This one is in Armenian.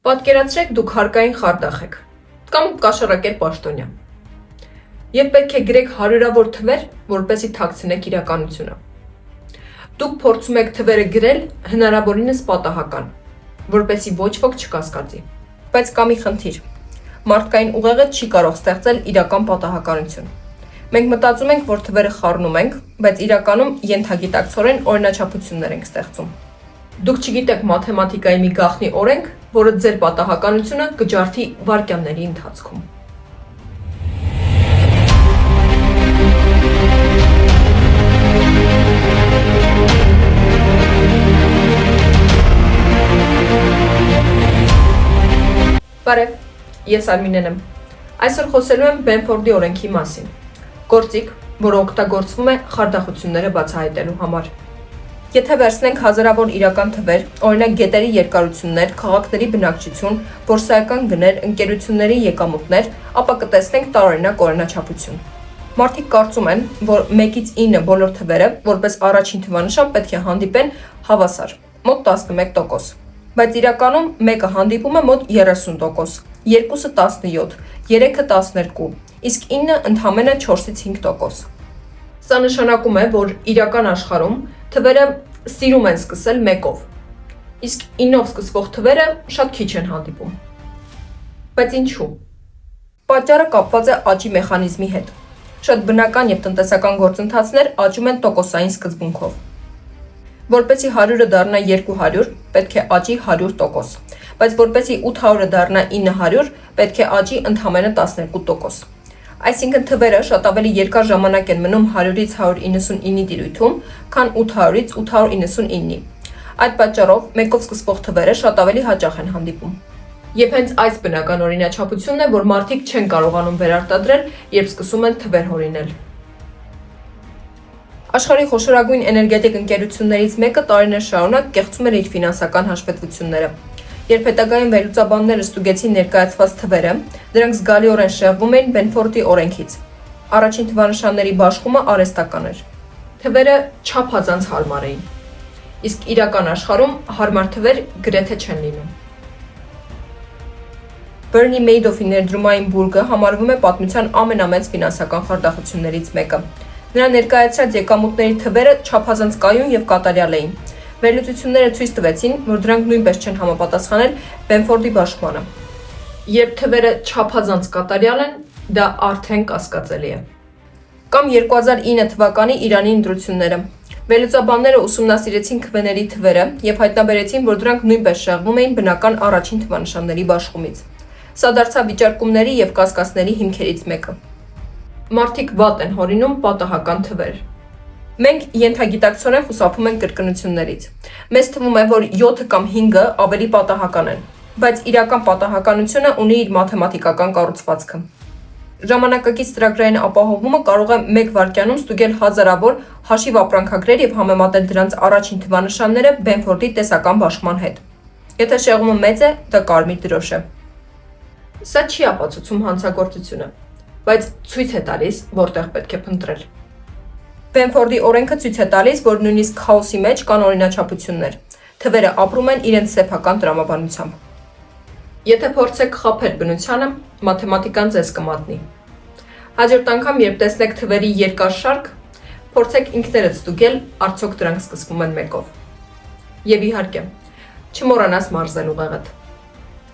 Պատկերացրեք դուք հարկային խարդախ եք կամ կաշառակեր պաշտոնյա եւ պետք է գրեք հարյուրավոր թվեր, որպեսզի թաքցնեք իրականությունը։ Դուք փորձում եք թվերը գրել հնարավորինս պատահական, որպեսզի ոչ ոք չկասկածի։ Բայց կա մի խնդիր. մարդկային ուղեղը չի կարող ստեղծել իրական պատահականություն։ Մենք մտածում ենք, որ թվերը խառնում ենք, բայց իրականում ենթագիտակցորեն օրինաչափություններ ենք ստեղծում։ Դուք չգիտեք մաթեմատիկայի մի գաղտնի օրենք, որը ձեր պատահականությունը կջարդի վայրկյանների ընթացքում։ Բարև, ես Արմինեն եմ։ Այսօր խոսելու եմ Բենֆորդի օրենքի մասին։ Գործիք, որը օգտագործվում է խարդախությունները բացահայտելու համար։ Եթե վերցնենք հազարավոր իրական թվեր, օրինակ գետերի երկարություններ, քաղաքների բնակչություն, բորսայական գներ, ընկերությունների եկամուտներ, ապա կտեսնենք տարօրինակ օրինաչափություն։ Մարդիկ կարծում են, որ 1-ից 9 բոլոր թվերը, որպես առաջին թվանշան, պետք է հանդիպեն հավասար, մոտ 11%, բայց իրականում 1-ը հանդիպում է մոտ 30%, 2-ը 17, 3-ը 12, իսկ 9-ը ընդամենը 4-ից 5%։ Սա նշանակում է, որ իրական աշխարհում թվերը սիրում են սկսել 1-ով, իսկ 9-ով սկսվող թվերը շատ քիչ են հանդիպում։ Բայց ինչու՞։ Պատճառը կապված է աճի մեխանիզմի հետ։ Շատ բնական եւ տնտեսական գործընթացներ աճում են տոկոսային սկզբունքով։ Որպեսզի 100-ը դառնա 200, պետք է աճի 100%, բայց որպեսզի 800-ը դառնա 900, պետք է աճի ընդամենը 12%։ Այսինքն թվերը շատ ավելի երկար ժամանակ են մնում 100-ից 199-ի տիրույթում, քան 800-ից 899-ի։ Այդ պատճառով 1-ով սկսվող թվերը շատ ավելի հաճախ են հանդիպում։ Եվ հենց այս բնական օրինաչափությունն է, որ մարդիկ չեն կարողանում վերարտադրել, երբ սկսում են թվեր հորինել։ Աշխարհի խոշորագույն էներգետիկ ընկերություններից մեկը տարիներ շարունակ կեղծում էր իր ֆինանսական հաշվետվությունները։ Երբ հետագայում վերլուծաբանները ստուգեցին ներկայացված թվերը, դրանք զգալիորեն շեղվում էին Բենֆորդի օրենքից։ Առաջին թվանշանների բաշխումը արհեստական էր։ Թվերը չափազանց հարմար էին, իսկ իրական աշխարհում հարմար թվեր գրեթե չեն լինում։ Բերնի Մեյդոֆի ներդրումային բուրգը համարվում է պատմության ամենամեծ ֆինանսական խարդախություններից մեկը։ Նրա ներկայացրած եկամուտների թվերը չափազանց կայուն եւ կատարյալ էին։ Վերլուծությունները ցույց տվեցին, որ դրանք նույնպես չեն համապատասխանել Բենֆորդի բաշխմանը։ Երբ թվերը չափազանց կատարյալ են, դա արդեն կասկածելի է։ Կամ 2009 թվականի Իրանի ընտրությունները։ Վերլուծաբանները ուսումնասիրեցին քվեների թվերը եւ հայտնաբերեցին, որ դրանք նույնպես շեղվում էին բնական առաջին թվանշանների բաշխումից։ Սա դարձավ վիճարկումների եւ կասկածների հիմքերից մեկը։ Մարդիկ վատ են հորինում պատահական թվեր։ Մենք ենթագիտակցորեն խուսափում ենք կրկնություններից։ Մեզ թվում է, որ 7 կամ 5-ը ավելի պատահական են, բայց իրական պատահականությունը ունի իր մաթեմատիկական կառուցվածքը։ Ժամանակակից ծրագրային ապահովումը կարող է 1 վայրկյանում ստուգել հազարավոր հաշիվ ապրանքագրեր եւ համեմատել դրանց առաջին թվանշանները Բենֆորդի տեսական բաշխման հետ։ Եթե շեղումը մեծ է, դա կարմիր դրոշ է։ Սա չի ապացուցում հանցագործությունը, բայց ցույց է տալիս, որտեղ պետք է փնտրել։ Բենֆորդի օրենքը ցույց է տալիս, որ նույնիսկ քաոսի մեջ կան օրինաչափություններ։ Թվերը ապրում են իրենց սեփական տրամաբանությամբ։ Եթե փորձեք խաբել բնությանը, մաթեմատիկան ձեզ կմատնի։ Հաջորդ անգամ, երբ տեսնեք թվերի երկար շարք, փորձեք ինքներդ ստուգել, արդյոք դրանք սկսվում են 1-ով։ Եվ իհարկե, չմոռանաս մարզել ուղեղդ։